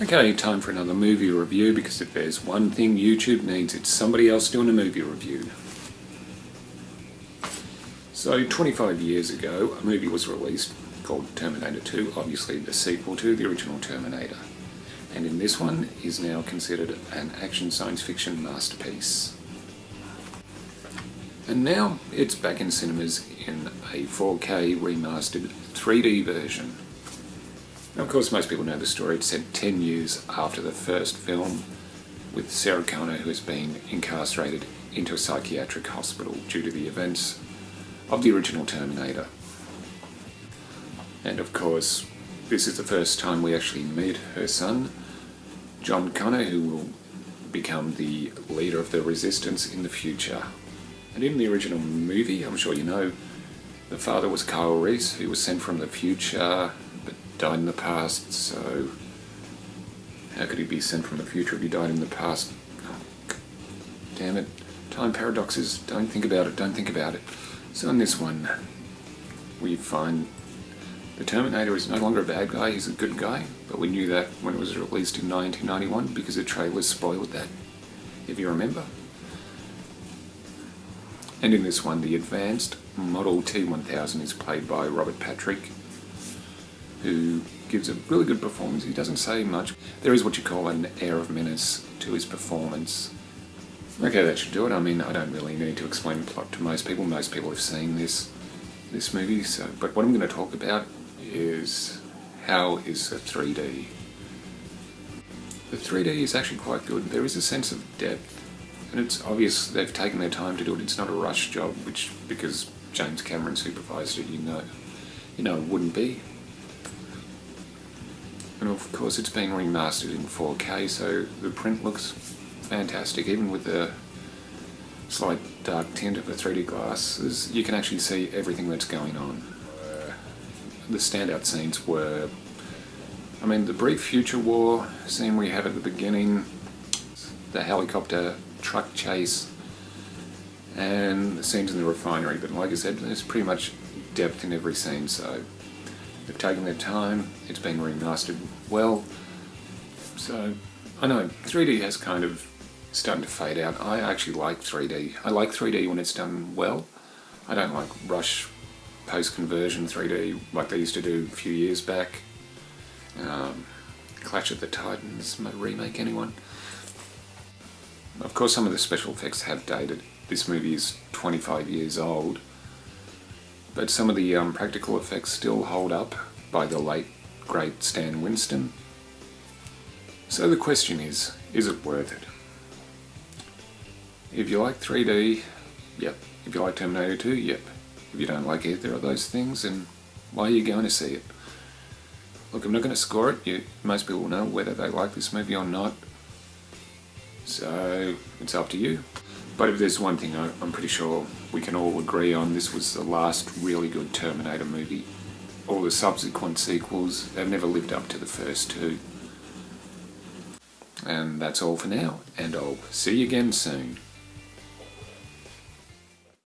Okay, time for another movie review, because if there's one thing YouTube needs, it's somebody else doing a movie review. So 25 years ago, a movie was released called Terminator 2, obviously the sequel to the original Terminator. And in this one is now considered an action science fiction masterpiece. And now it's back in cinemas in a 4K remastered 3D version. Now, of course, most people know the story. It's set 10 years after the first film, with Sarah Connor, who has been incarcerated into a psychiatric hospital due to the events of the original Terminator. And of course, this is the first time we actually meet her son, John Connor, who will become the leader of the resistance in the future. And in the original movie, I'm sure you know, the father was Kyle Reese, who was sent from the future but died in the past. So how could he be sent from the future if he died in the past? Oh, damn it. Time paradoxes. Don't think about it. Don't think about it. So in this one, we find the Terminator is no longer a bad guy. He's a good guy. But we knew that when it was released in 1991 because the trailers spoiled that, if you remember. And in this one, the advanced Model T1000 is played by Robert Patrick, who gives a really good performance. He doesn't say much. There is what you call an air of menace to his performance. Okay, that should do it. I mean, I don't really need to explain the plot to most people. Most people have seen this movie. But what I'm going to talk about is how is the 3D. The 3D is actually quite good. There is a sense of depth. And it's obvious they've taken their time to do it. It's not a rush job, which, because James Cameron supervised it, you know it wouldn't be. And of course it's been remastered in 4K, so the print looks fantastic. Even with the slight dark tint of the 3D glasses, you can actually see everything that's going on. The standout scenes were, the brief future war scene we have at the beginning, the helicopter truck chase, and the scenes in the refinery. But like I said, there's pretty much depth in every scene, so they've taken their time. It's been remastered well. So I know 3D has kind of starting to fade out. I actually like 3D. I like 3D when it's done well. I don't like rush post-conversion 3D like they used to do a few years back. Clash of the Titans remake, anyone? Of course, some of the special effects have dated. This movie is 25 years old, but some of the practical effects still hold up by the late, great Stan Winston. So the question is it worth it? If you like 3D, yep. If you like Terminator 2, yep. If you don't like either of those things, then why are you going to see it? Look, I'm not going to score it. Most people will know whether they like this movie or not. So it's up to you. But if there's one thing I'm pretty sure we can all agree on, this was the last really good Terminator movie. All the subsequent sequels have never lived up to the first two. And that's all for now, and I'll see you again soon.